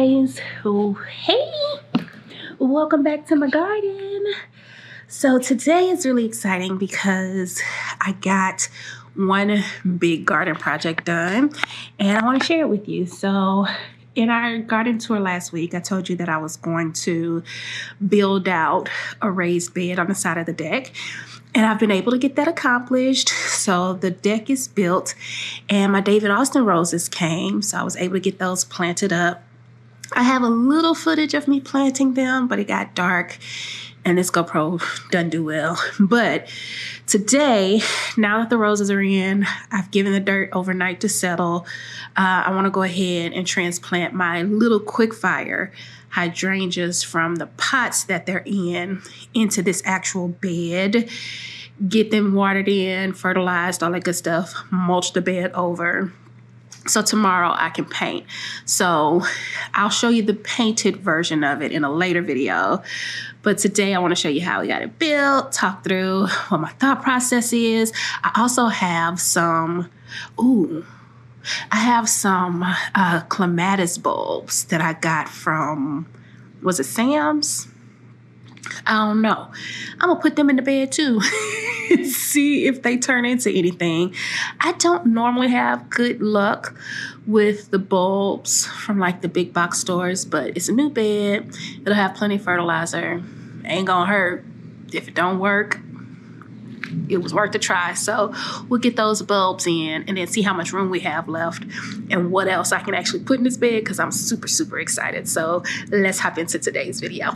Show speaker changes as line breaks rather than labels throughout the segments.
guys. Oh, hey, welcome back to my garden. So today is really exciting because I got one big garden project done and I want to share it with you. So in our garden tour last week, I told you that I was going to build out a raised bed on the side of the deck. And I've been able to get that accomplished. So the deck is built and my David Austin roses came. So I was able to get those planted up. I have a little footage of me planting them, but it got dark and this GoPro doesn't do well. But today, now that the roses are in, I've given the dirt overnight to settle. I want to go ahead and transplant my Litlle Quick Fire Hydrangeas from the pots that they're in into this actual bed. Get them watered in, fertilized, all that good stuff, mulch the bed over. So tomorrow I can paint. So I'll show you the painted version of it in a later video. But today I want to show you how we got it built, talk through what my thought process is. I also have some, Clematis bulbs that I got from, was it Sam's? I don't know. I'm going to put them in the bed too. See if they turn into anything. I don't normally have good luck with the bulbs from like the big box stores, but it's a new bed. It'll have plenty of fertilizer. Ain't gonna hurt. If it don't work, it was worth a try. So we'll get those bulbs in and then see how much room we have left and what else I can actually put in this bed because I'm super, super excited. So let's hop into today's video.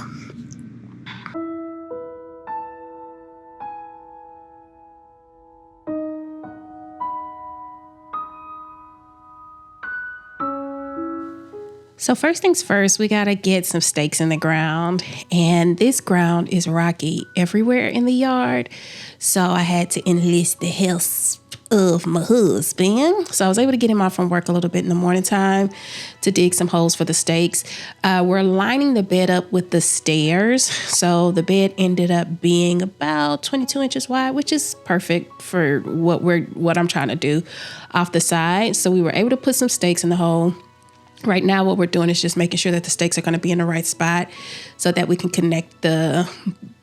So first things first, we gotta get some stakes in the ground, and this ground is rocky everywhere in the yard. So I had to enlist the help of my husband. So I was able to get him off from work a little bit in the morning time to dig some holes for the stakes. We're lining the bed up with the stairs. So the bed ended up being about 22 inches wide, which is perfect for what I'm trying to do off the side. So we were able to put some stakes in the hole. Right now, what we're doing is just making sure that the stakes are going to be in the right spot so that we can connect the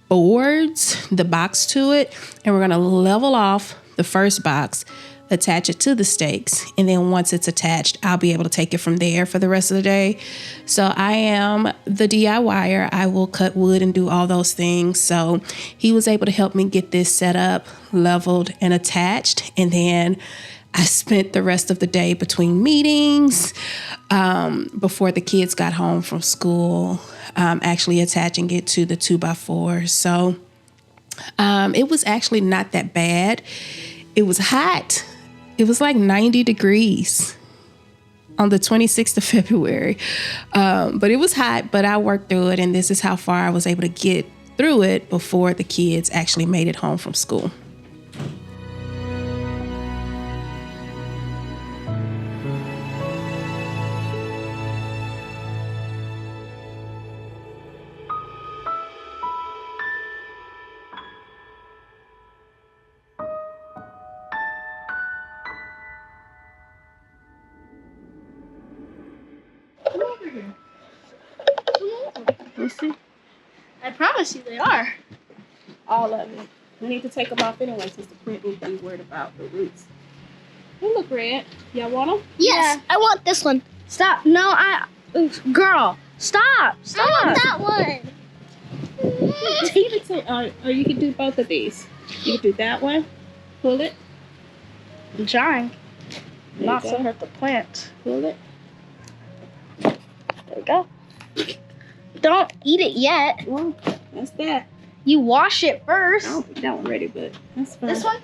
boards, the box to it. And we're going to level off the first box, attach it to the stakes. And then once it's attached, I'll be able to take it from there for the rest of the day. So I am the DIYer. I will cut wood and do all those things. So he was able to help me get this set up, leveled and attached. And then I spent the rest of the day between meetings, before the kids got home from school, actually attaching it to the 2x4. So it was actually not that bad. It was hot. It was like 90 degrees on the 26th of February. But it was hot, but I worked through it. And this is how far I was able to get through it before the kids actually made it home from school.
Let's see. I promise you they are.
All of it. We need to take them off anyway since the plant will be worried about the roots. They look red. Y'all want them?
Yes, yeah. I want this one. Stop. No, girl, stop. Stop. I want that one.
Give it to, or you can do both of these. You can do that one. Pull it.
I'm trying. Not to hurt the plant.
Pull it.
There we go. Don't eat it yet.
Well, that's that.
You wash it first.
I don't think that one ready, but that's fine.
This one?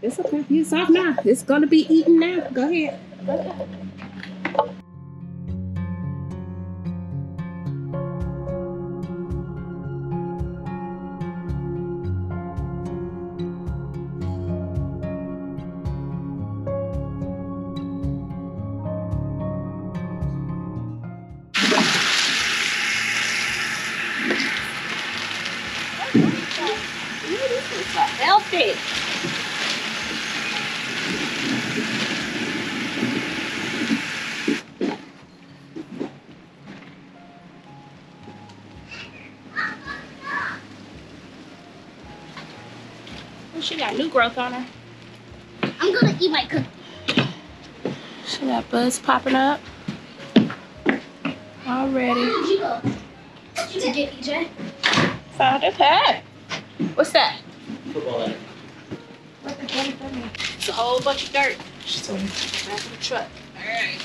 It's okay. It's off now. It's gonna be eaten now. Go ahead.
Okay.
Healthy. she got new growth on her.
I'm gonna eat my cookie.
She got buds popping up already.
Where did you go? What did you get, EJ?
Found a pet. What's that?
Football letter.
What the hell is that mean? It's a whole bunch of dirt. So back of the truck. Alright.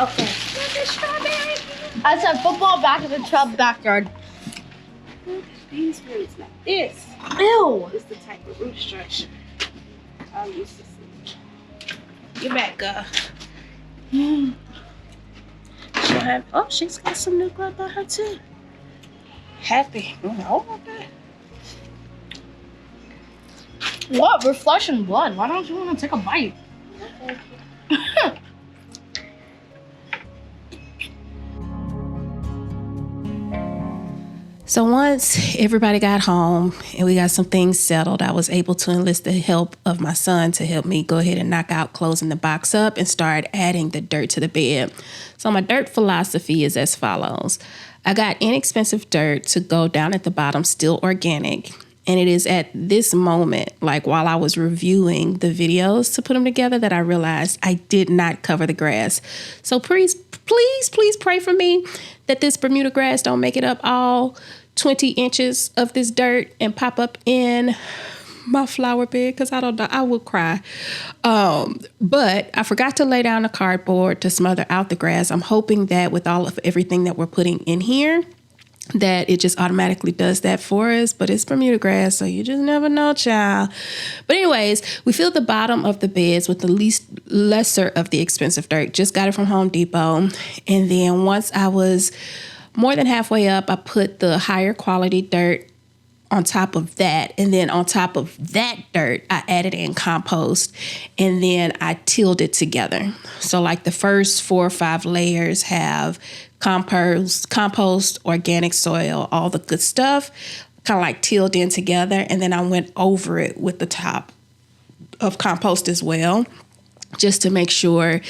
Okay.
Look at strawberry.
I said football back in the truck backyard.
Look at these roots like this.
Ew.
This is the type of root structure I used to see. Get back, she's got some new growth on her too. Happy. Okay.
What? We're flushing blood. Why don't you want to take a bite?
So once everybody got home and we got some things settled, I was able to enlist the help of my son to help me go ahead and knock out closing the box up and start adding the dirt to the bed. So my dirt philosophy is as follows. I got inexpensive dirt to go down at the bottom, still organic. And it is at this moment, like while I was reviewing the videos to put them together, that I realized I did not cover the grass. So please pray for me that this Bermuda grass don't make it up all 20 inches of this dirt and pop up in my flower bed, because I don't know, I will cry. But I forgot to lay down the cardboard to smother out the grass. I'm hoping that with all of everything that we're putting in here, that it just automatically does that for us. But it's Bermuda grass, so you just never know, child. But anyways, we filled the bottom of the beds with the lesser of the expensive dirt. Just got it from Home Depot. And then once I was more than halfway up, I put the higher quality dirt on top of that. And then on top of that dirt, I added in compost, and then I tilled it together. So like the first 4 or 5 layers have compost, organic soil, all the good stuff, kind of like tilled in together. And then I went over it with the top of compost as well, just to make sure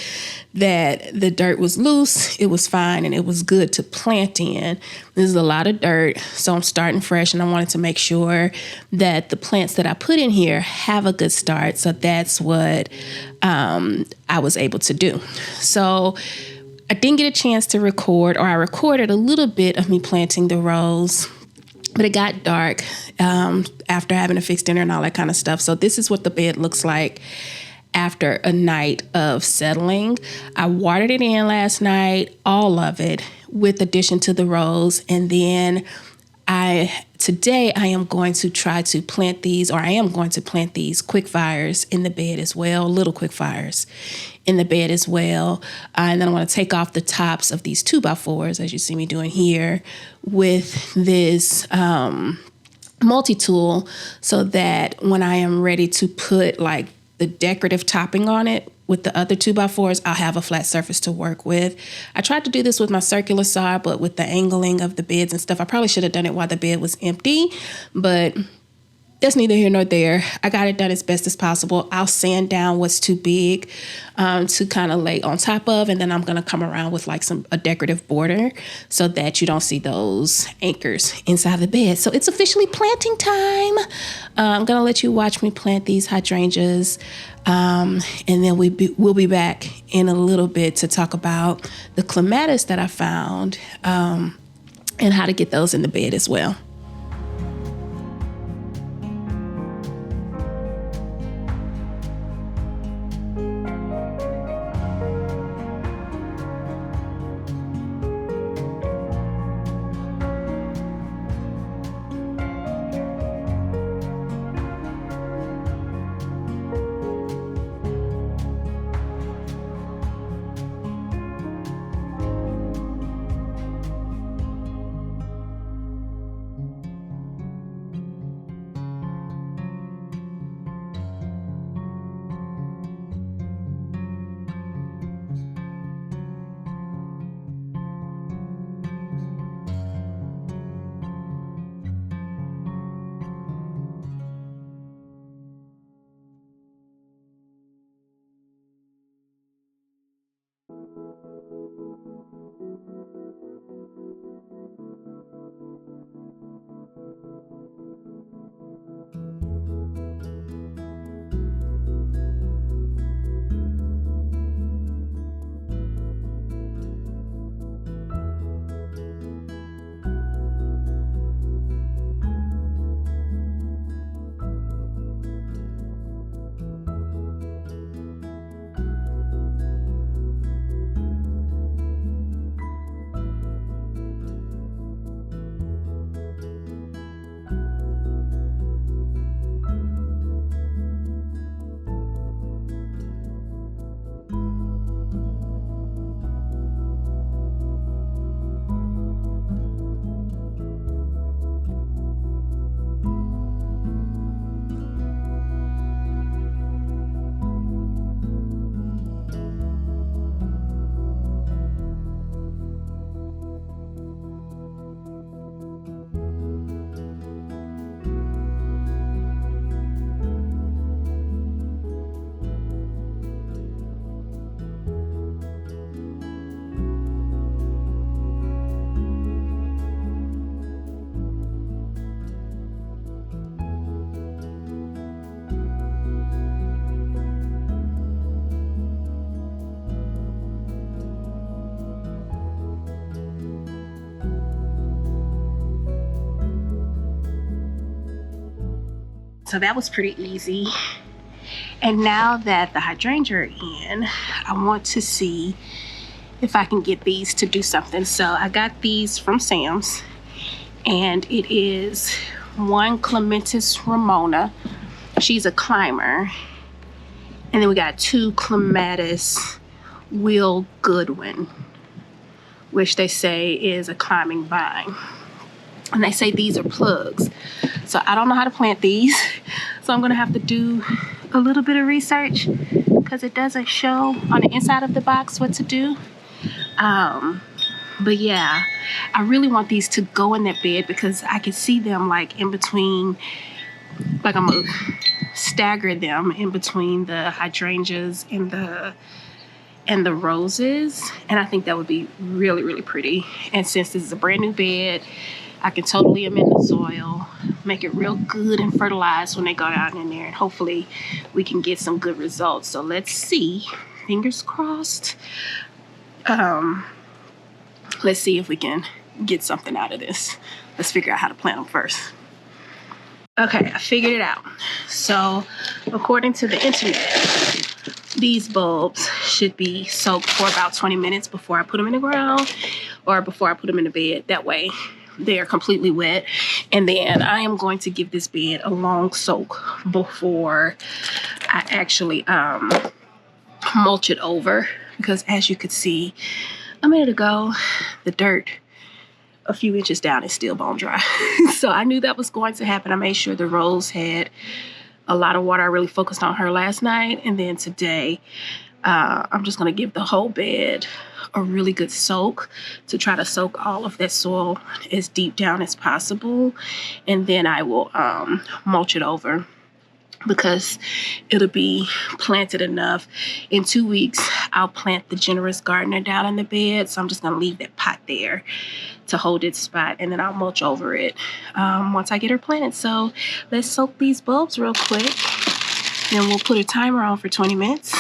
that the dirt was loose, it was fine, and it was good to plant in. This is a lot of dirt, so I'm starting fresh, and I wanted to make sure that the plants that I put in here have a good start. So that's what I was able to do. So I didn't get a chance to record, or I recorded a little bit of me planting the rose, but it got dark after having to fix dinner and all that kind of stuff. So this is what the bed looks like after a night of settling. I watered it in last night, all of it, with addition to the rose. And then today I am going to try to plant these, or I am going to plant these quick fires in the bed as well, little quick fires in the bed as well. And then I want to take off the tops of these 2x4s, as you see me doing here, with this multi-tool, so that when I am ready to put like the decorative topping on it with the other 2x4s, I'll have a flat surface to work with. I tried to do this with my circular saw, but with the angling of the beds and stuff, I probably should have done it while the bed was empty, but that's neither here nor there. I got it done as best as possible. I'll sand down what's too big to kind of lay on top of, and then I'm going to come around with like a decorative border so that you don't see those anchors inside the bed. So it's officially planting time. I'm going to let you watch me plant these hydrangeas, and then we'll be back in a little bit to talk about the clematis that I found and how to get those in the bed as well. So that was pretty easy. And now that the hydrangea are in, I want to see if I can get these to do something. So I got these from Sam's, and it is one Clematis Ramona. She's a climber. And then we got two Clematis Will Goodwin, which they say is a climbing vine. And they say these are plugs. So I don't know how to plant these. So I'm gonna have to do a little bit of research because it doesn't show on the inside of the box what to do. But yeah, I really want these to go in that bed because I can see them like in between, like I'm gonna stagger them in between the hydrangeas and the roses. And I think that would be really, really pretty. And since this is a brand new bed, I can totally amend the soil, make it real good and fertilized when they go down in there. And hopefully we can get some good results. So let's see, fingers crossed. Let's see if we can get something out of this. Let's figure out how to plant them first. Okay, I figured it out. So according to the internet, these bulbs should be soaked for about 20 minutes before I put them in the ground or before I put them in the bed. That way they are completely wet. And then I am going to give this bed a long soak before I actually mulch it over. Because as you could see a minute ago, the dirt a few inches down is still bone dry. So I knew that was going to happen. I made sure the rose had a lot of water. I really focused on her last night. And then today, I'm just going to give the whole bed a really good soak to try to soak all of that soil as deep down as possible. And then I will mulch it over because it'll be planted enough. In 2 weeks, I'll plant the generous gardener down in the bed. So I'm just going to leave that pot there to hold its spot, and then I'll mulch over it once I get her planted. So let's soak these bulbs real quick. Then we'll put a timer on for 20 minutes,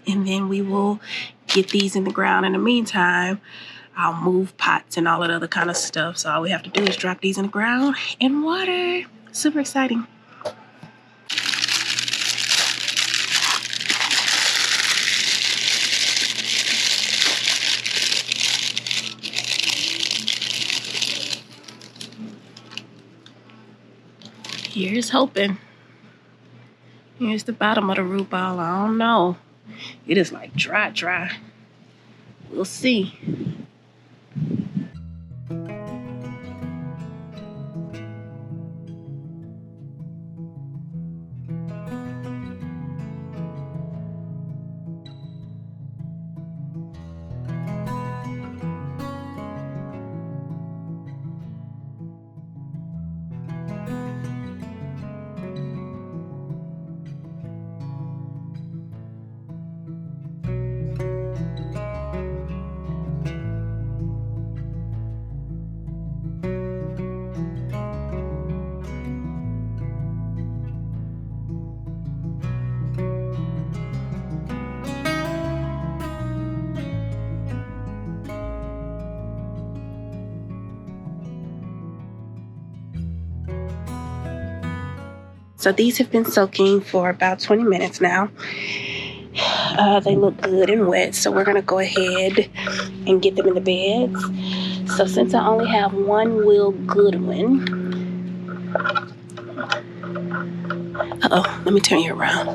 and then we will get these in the ground. In the meantime, I'll move pots and all that other kind of stuff. So all we have to do is drop these in the ground and water. Super exciting. Here's hoping. Here's the bottom of the root ball. I don't know. It is like dry. We'll see. So these have been soaking for about 20 minutes now. They look good and wet, so we're gonna go ahead and get them in the beds. So since I only have one Will Goodwin, let me turn you around.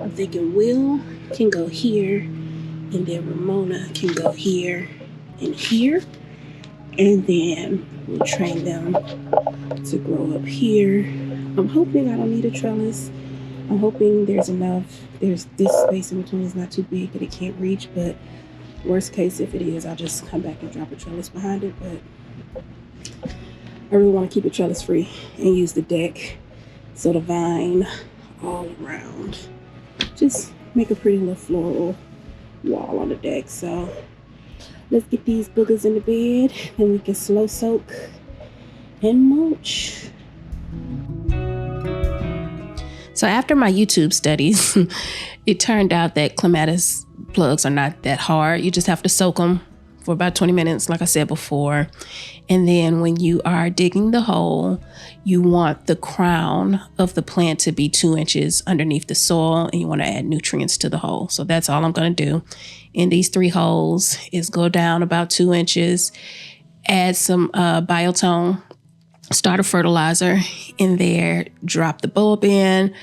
I'm thinking Will can go here, and then Ramona can go here and here, and then we'll train them to grow up here. I'm hoping I don't need a trellis. I'm hoping there's enough. There's this space in between is not too big that it can't reach, but worst case, if it is, I'll just come back and drop a trellis behind it. But I really want to keep it trellis free and use the deck so the vine all around. Just make a pretty little floral wall on the deck. So let's get these boogers in the bed, then we can slow soak and mulch. So after my YouTube studies, it turned out that clematis plugs are not that hard. You just have to soak them for about 20 minutes, like I said before. And then when you are digging the hole, you want the crown of the plant to be 2 inches underneath the soil, and you want to add nutrients to the hole. So that's all I'm going to do in these 3 holes is go down about 2 inches, add some biotone starter fertilizer in there, drop the bulb in,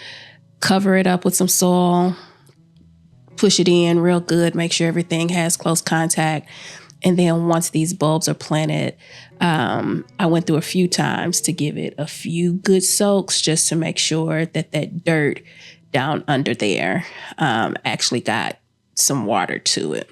cover it up with some soil, push it in real good, make sure everything has close contact. And then once these bulbs are planted, I went through a few times to give it a few good soaks just to make sure that that dirt down under there actually got some water to it.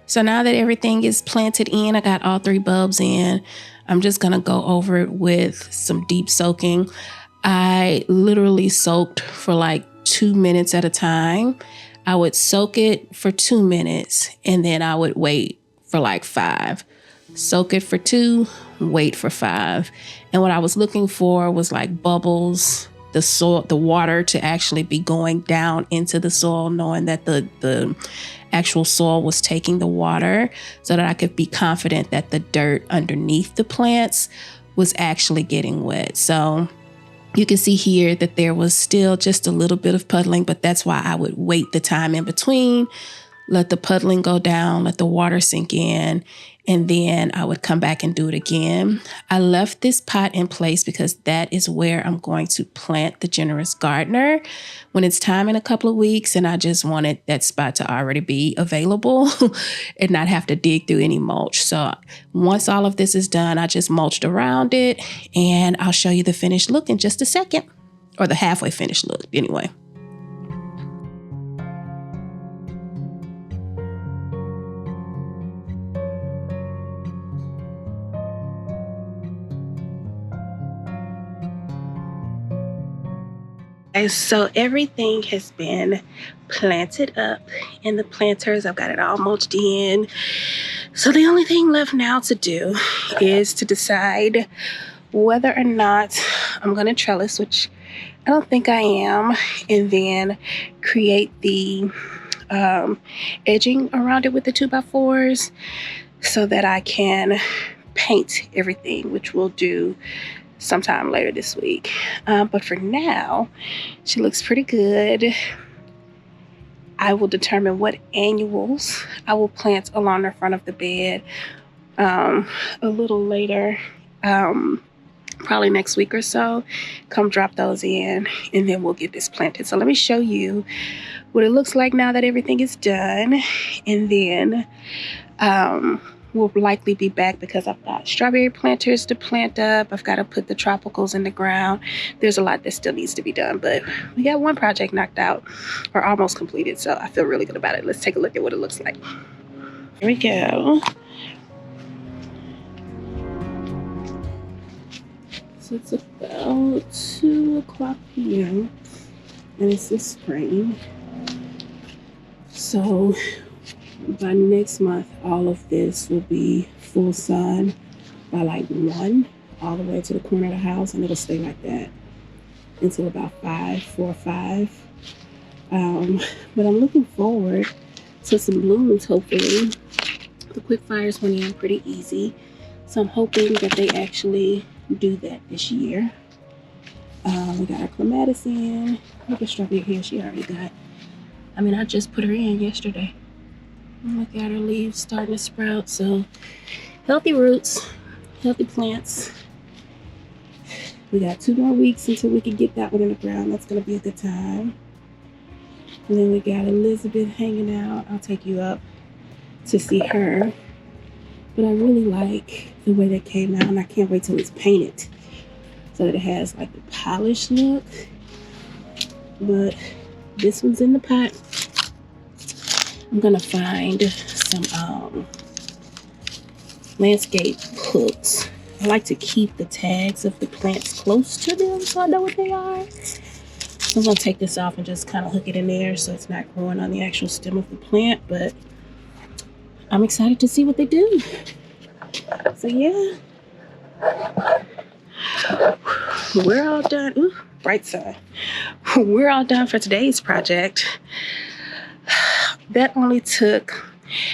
So now that everything is planted in, I got all 3 bulbs in. I'm just going to go over it with some deep soaking. I literally soaked for like 2 minutes at a time. I would soak it for 2 minutes and then I would wait for like 5. Soak it for 2, wait for 5. And what I was looking for was like bubbles, the soil, the water to actually be going down into the soil, knowing that the actual soil was taking the water, so that I could be confident that the dirt underneath the plants was actually getting wet. So you can see here that there was still just a little bit of puddling, but that's why I would wait the time in between, let the puddling go down, let the water sink in, and then I would come back and do it again. I left this pot in place because that is where I'm going to plant the generous gardener when it's time in a couple of weeks, and I just wanted that spot to already be available and not have to dig through any mulch. So once all of this is done, I just mulched around it, and I'll show you the finished look in just a second, or the halfway finished look anyway. So everything has been planted up in the planters. I've got it all mulched in. So the only thing left now to do is to decide whether or not I'm going to trellis, which I don't think I am, and then create the edging around it with the 2x4s so that I can paint everything, which we'll do sometime later this week. But for now, she looks pretty good. I will determine what annuals I will plant along the front of the bed a little later, probably next week or so. Come drop those in, and then we'll get this planted. So let me show you what it looks like now that everything is done, and then we'll likely be back because I've got strawberry planters to plant up. I've got to put the tropicals in the ground. There's a lot that still needs to be done, but we got one project knocked out or almost completed, so I feel really good about it. Let's take a look at what it looks like. Here we go. So it's about 2:00 p.m. and it's the spring. So by next month, all of this will be full sun by like 1 all the way to the corner of the house, and it'll stay like that until about 4 or 5. But I'm looking forward to some blooms, hopefully. The quick fires went in pretty easy, so I'm hoping that they actually do that this year. We got our clematis in. Look at strawberry here. She already got I mean, I just put her in yesterday. Look at her leaves starting to sprout. So healthy roots, healthy plants. We got 2 more weeks until we can get that one in the ground. That's going to be a good time. And then we got Elizabeth hanging out. I'll take you up to see her. But I really like the way that came out, and I can't wait till it's painted so that it has like the polished look. But this one's in the pot. I'm gonna find some landscape hooks. I like to keep the tags of the plants close to them so I know what they are. So I'm gonna take this off and just kind of hook it in there so it's not growing on the actual stem of the plant, but I'm excited to see what they do. So yeah, we're all done. Ooh, bright side. We're all done for today's project. That only took,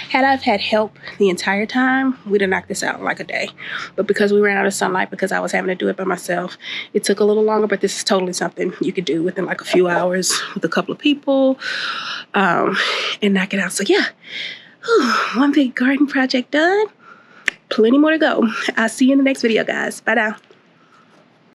had I had help the entire time, we'd have knocked this out in like a day. But because we ran out of sunlight, because I was having to do it by myself, it took a little longer, but this is totally something you could do within like a few hours with a couple of people and knock it out. So yeah, one big garden project done. Plenty more to go. I'll see you in the next video, guys. Bye now.